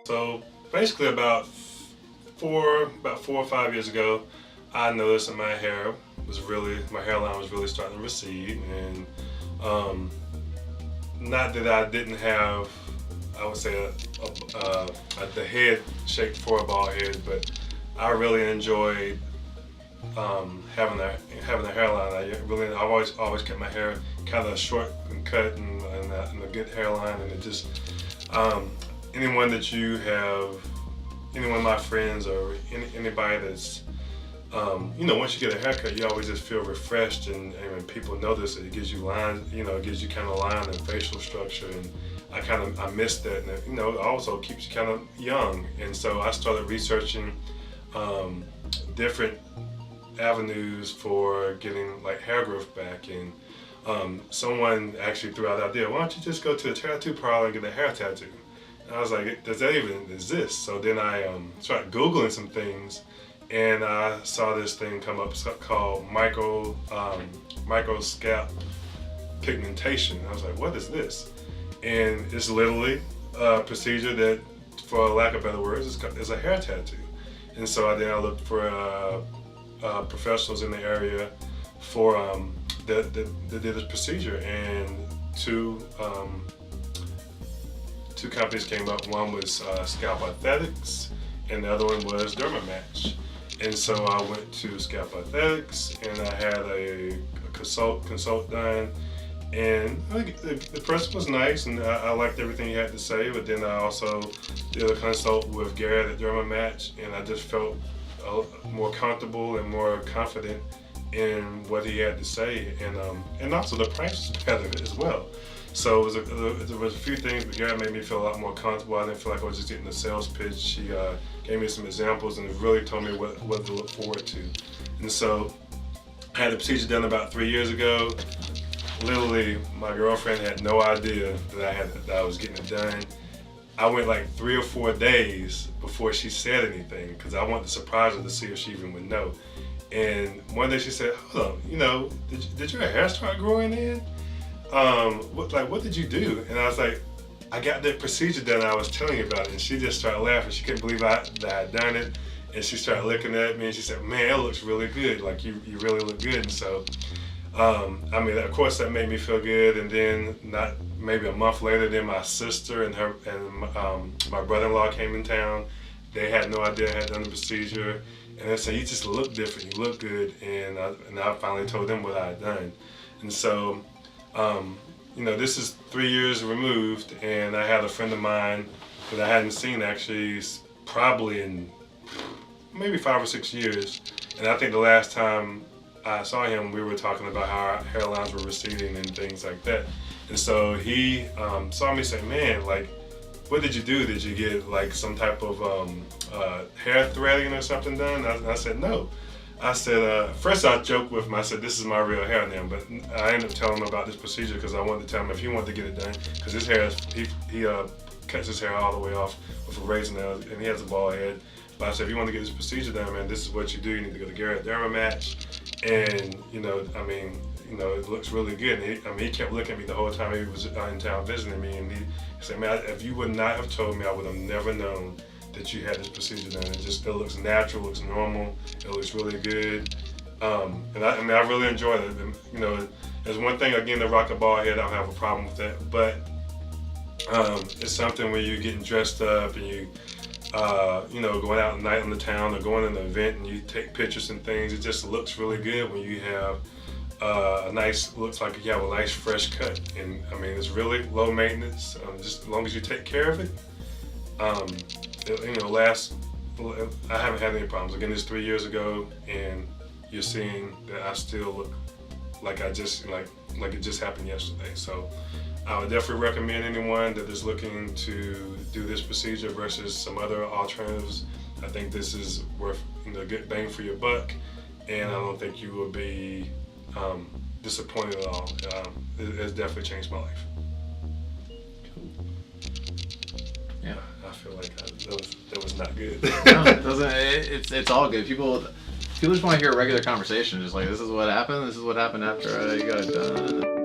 So basically about 4 or 5 years ago, I noticed that my hairline was really starting to recede, and not that I didn't have, I would say, the head shape for a bald head, but I really enjoyed having a hairline. I've always kept my hair kind of short and cut and a good hairline, and it just anyone of my friends or anybody that's once you get a haircut, you always just feel refreshed, and when people notice it, it gives you lines, it gives you kind of line and facial structure, and I miss that, and it also keeps you kind of young. And so I started researching different avenues for getting like hair growth back, and someone actually threw out the idea, why don't you just go to a tattoo parlor and get a hair tattoo? And I was like, does that even exist? So then I started Googling some things, and I saw this thing come up called Scalp Pigmentation. I was like, what is this? And it's literally a procedure that, for lack of better words, is a hair tattoo. And so I looked for professionals in the area for that did this procedure, and two companies came up. One was Scalp Aesthetics, and the other one was DermiMatch. And so I went to Scalp Aesthetics, and I had a consult done, and the person was nice, and I liked everything he had to say. But then I also did a consult with Garrett at DermiMatch, and I just felt more comfortable and more confident in what he had to say, and also the price was better as well. So there was a few things, but Garrett made me feel a lot more comfortable. I didn't feel like I was just getting a sales pitch. She gave me some examples and really told me what to look forward to. And so I had the procedure done about 3 years ago. Literally, my girlfriend had no idea that I was getting it done. I went like 3 or 4 days before she said anything, because I wanted to surprise her to see if she even would know. And one day she said, hold on, did your hair start growing in? What did you do? And I was like, I got that procedure done I was telling you about it. And she just started laughing. She couldn't believe that I had done it. And she started looking at me, and she said, man, it looks really good. Like, you really look good. And so, of course that made me feel good. And then maybe a month later, then my sister and my brother-in-law came in town. They had no idea I had done the procedure. And they said, you just look different, you look good. And I finally told them what I had done. And so, this is 3 years removed, and I had a friend of mine that I hadn't seen actually probably in maybe 5 or 6 years. And I think the last time I saw him, we were talking about how our hairlines were receding and things like that. And so he saw me say, man, like, what did you do? Did you get like some type of hair threading or something done? I said, no. I said, first I joked with him, I said, this is my real hair now, but I ended up telling him about this procedure because I wanted to tell him if he wanted to get it done, because his hair, he cuts his hair all the way off with a razor nail, and he has a bald head. But I said, if you want to get this procedure done, man, this is what you do. You need to go to Garrett DermiMatch, and it looks really good. And he kept looking at me the whole time he was in town visiting me, and he said, man, if you would not have told me, I would have never known that you had this procedure done. It looks natural, looks normal, it looks really good. And I really enjoyed it. And, there's one thing, again, to rock a bald head, I don't have a problem with that, but it's something where you're getting dressed up and you going out at night on the town or going to an event and you take pictures and things. It just looks really good when you have looks like you have a nice fresh cut. And it's really low maintenance, just as long as you take care of it. I haven't had any problems. Again, this 3 years ago, and you're seeing that I still look like it just happened yesterday. So I would definitely recommend anyone that is looking to do this procedure versus some other alternatives. I think this is worth a good bang for your buck, and I don't think you will be disappointed at all. It has definitely changed my life. Yeah, I feel like that was not good. No, it doesn't. It's all good. People just want to hear a regular conversation. Just like, this is what happened. This is what happened after you got it done.